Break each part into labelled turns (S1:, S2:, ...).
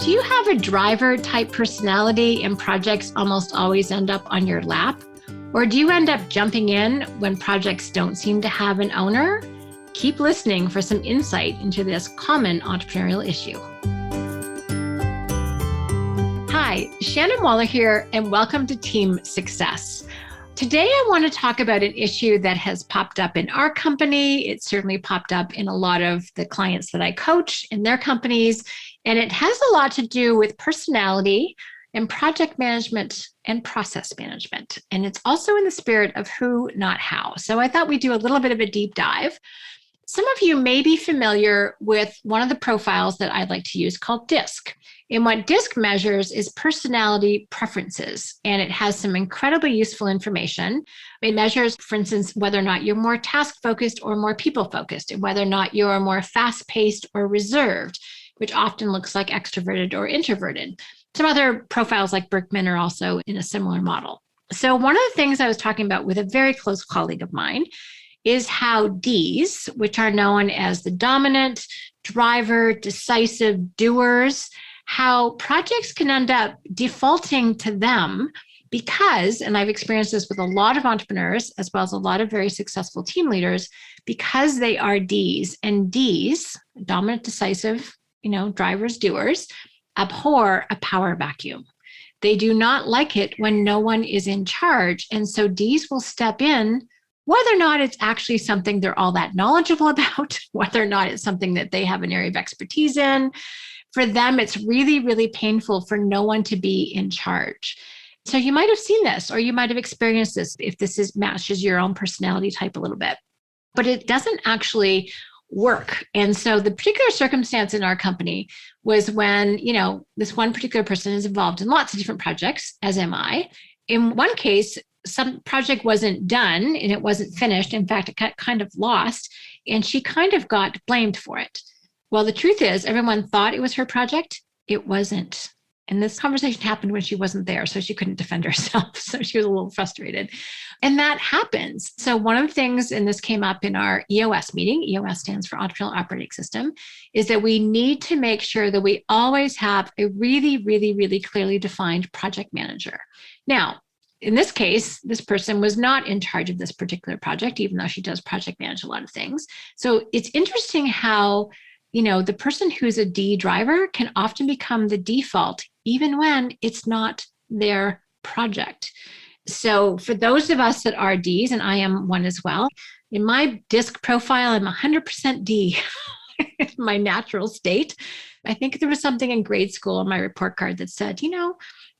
S1: Do you have a driver type personality and projects almost always end up on your lap? Or do you end up jumping in when projects don't seem to have an owner? Keep listening for some insight into this common entrepreneurial issue. Hi, Shannon Waller here, and welcome to Team Success. Today, I want to talk about an issue that has popped up in our company. It certainly popped up in a lot of the clients that I coach in their companies, and it has a lot to do with personality and project management and process management. And it's also in the spirit of who, not how. So I thought we'd do a little bit of a deep dive. Some of you may be familiar with one of the profiles that I'd like to use called DISC. And what DISC measures is personality preferences, and it has some incredibly useful information. It measures, for instance, whether or not you're more task-focused or more people-focused, and whether or not you're more fast-paced or reserved, which often looks like extroverted or introverted. Some other profiles like Berkman are also in a similar model. So one of the things I was talking about with a very close colleague of mine is how Ds, which are known as the dominant, driver, decisive, doers, how projects can end up defaulting to them because, and I've experienced this with a lot of entrepreneurs, as well as a lot of very successful team leaders, because they are Ds. And Ds, dominant, decisive, drivers, doers, abhor a power vacuum. They do not like it when no one is in charge. And so Ds will step in, whether or not it's actually something they're all that knowledgeable about, whether or not it's something that they have an area of expertise in. For them, it's really, really painful for no one to be in charge. So you might have seen this, or you might have experienced this if this matches your own personality type a little bit, but it doesn't actually work. And so the particular circumstance in our company was when, this one particular person is involved in lots of different projects, as am I. In one case, some project wasn't done and it wasn't finished. In fact, it got kind of lost, and she kind of got blamed for it. Well, the truth is, everyone thought it was her project. It wasn't. And this conversation happened when she wasn't there, so she couldn't defend herself. So she was a little frustrated. And that happens. So one of the things, and this came up in our EOS meeting, EOS stands for Entrepreneurial Operating System, is that we need to make sure that we always have a really, really, really clearly defined project manager. Now, in this case, this person was not in charge of this particular project, even though she does project manage a lot of things. So it's interesting how the person who's a D driver can often become the default, even when it's not their project. So for those of us that are Ds, and I am one as well, in my DISC profile, I'm 100% D, my natural state. I think there was something in grade school on my report card that said,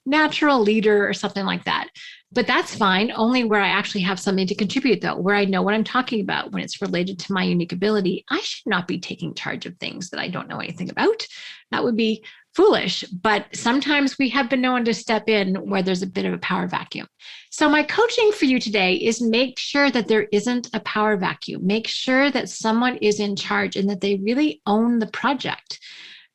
S1: natural leader or something like that. But that's fine, only where I actually have something to contribute, though, where I know what I'm talking about when it's related to my unique ability. I should not be taking charge of things that I don't know anything about. That would be foolish. But sometimes we have been known to step in where there's a bit of a power vacuum. So my coaching for you today is make sure that there isn't a power vacuum. Make sure that someone is in charge and that they really own the project.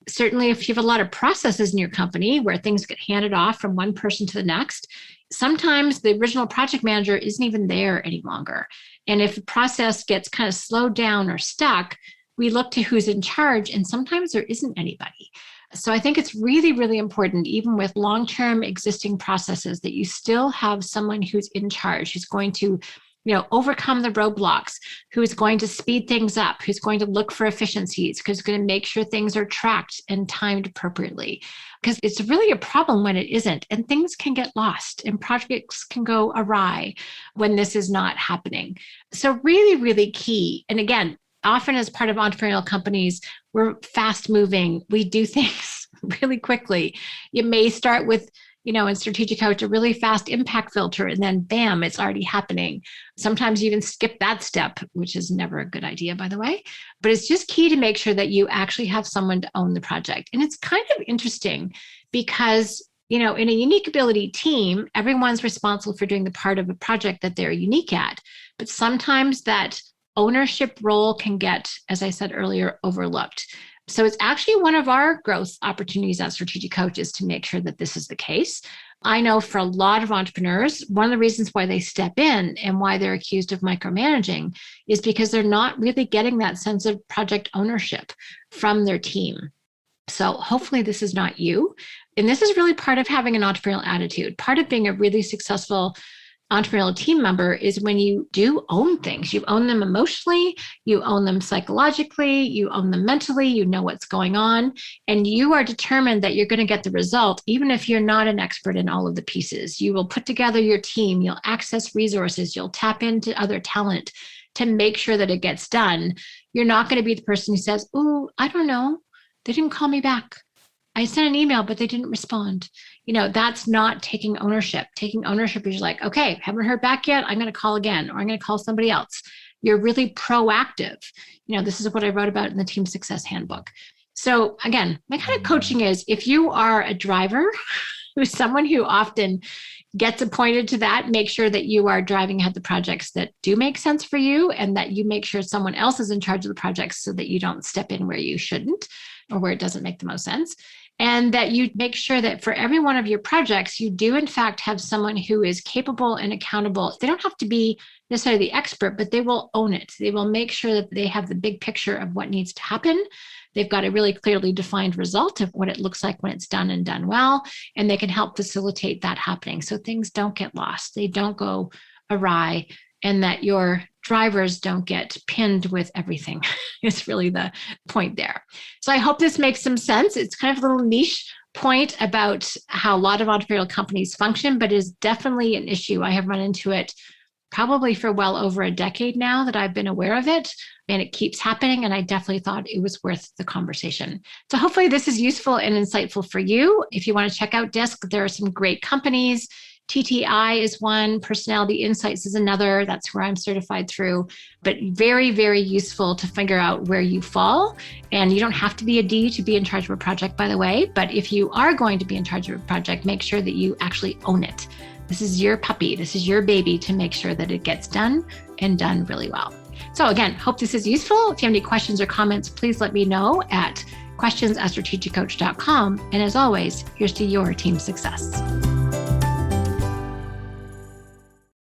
S1: Certainly, if you have a lot of processes in your company where things get handed off from one person to the next, sometimes the original project manager isn't even there any longer. And if the process gets kind of slowed down or stuck, we look to who's in charge, and sometimes there isn't anybody. So I think it's really, really important, even with long-term existing processes, that you still have someone who's in charge, who's going to overcome the roadblocks, who's going to speed things up, who's going to look for efficiencies, who's going to make sure things are tracked and timed appropriately. Because it's really a problem when it isn't, and things can get lost and projects can go awry when this is not happening. So really, really key. And again, often as part of entrepreneurial companies, we're fast moving. We do things really quickly. You may start with in strategic coach, a really fast impact filter, and then bam, it's already happening. Sometimes you even skip that step, which is never a good idea, by the way. But it's just key to make sure that you actually have someone to own the project. And it's kind of interesting because, in a unique ability team, everyone's responsible for doing the part of a project that they're unique at. But sometimes that ownership role can get, as I said earlier, overlooked. So it's actually one of our growth opportunities as strategic coaches to make sure that this is the case. I know for a lot of entrepreneurs, one of the reasons why they step in and why they're accused of micromanaging is because they're not really getting that sense of project ownership from their team. So hopefully this is not you. And this is really part of having an entrepreneurial attitude. Part of being a really successful entrepreneurial team member is when you do own things. You own them emotionally, you own them psychologically, you own them mentally, you know what's going on, and you are determined that you're going to get the result, even if you're not an expert in all of the pieces. You will put together your team, you'll access resources, you'll tap into other talent to make sure that it gets done. You're not going to be the person who says, "Oh, I don't know. They didn't call me back. I sent an email, but they didn't respond." That's not taking ownership. Taking ownership is like, okay, haven't heard back yet. I'm going to call again, or I'm going to call somebody else. You're really proactive. This is what I wrote about in the Team Success Handbook. So again, my kind of coaching is, if you are a driver who's someone who often gets appointed to that, make sure that you are driving ahead the projects that do make sense for you, and that you make sure someone else is in charge of the projects so that you don't step in where you shouldn't or where it doesn't make the most sense. And that you make sure that for every one of your projects, you do in fact have someone who is capable and accountable. They don't have to be necessarily the expert, but they will own it. They will make sure that they have the big picture of what needs to happen. They've got a really clearly defined result of what it looks like when it's done and done well, and they can help facilitate that happening so things don't get lost, they don't go awry, and that your drivers don't get pinned with everything. It's really the point there. So I hope this makes some sense. It's kind of a little niche point about how a lot of entrepreneurial companies function, but is definitely an issue. I have run into it probably for well over a decade now that I've been aware of it, and it keeps happening. And I definitely thought it was worth the conversation. So hopefully this is useful and insightful for you. If you want to check out DISC, there are some great companies. TTI is one, Personality Insights is another. That's where I'm certified through, but very, very useful to figure out where you fall. And you don't have to be a D to be in charge of a project, by the way. But if you are going to be in charge of a project, make sure that you actually own it. This is your puppy. This is your baby, to make sure that it gets done and done really well. So again, hope this is useful. If you have any questions or comments, please let me know at questions@strategiccoach.com. And as always, here's to your team success.